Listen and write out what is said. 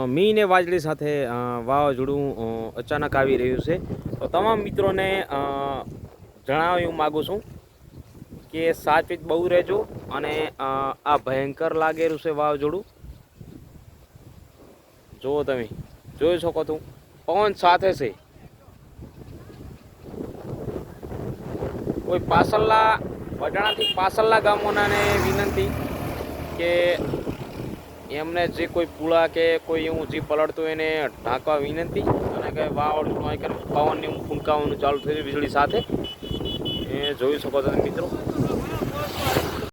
મી ને વાજળી સાથે વાવાઝોડું અચાનક આવી રહ્યું છે. તો તમામ મિત્રોને જણાવવા માગું છું કે સાચવીત બહુ રહેજો. અને આ ભયંકર લાગેલું છે વાવાઝોડું. જુઓ તમે જોઈ શકો છો, પવન સાથે છે. કોઈ પાછળના વટાણાથી પાછળના ગામોનાને વિનંતી કે એમને જે કોઈ પુળા કે કોઈ એવું જે પલળતું એને ઢાંકવા વિનંતી. અને કે વાવાઝોડું પવનની ફૂંકાવાનું ચાલુ થયું વીજળી સાથે એ જોઈ શકો છો મિત્રો.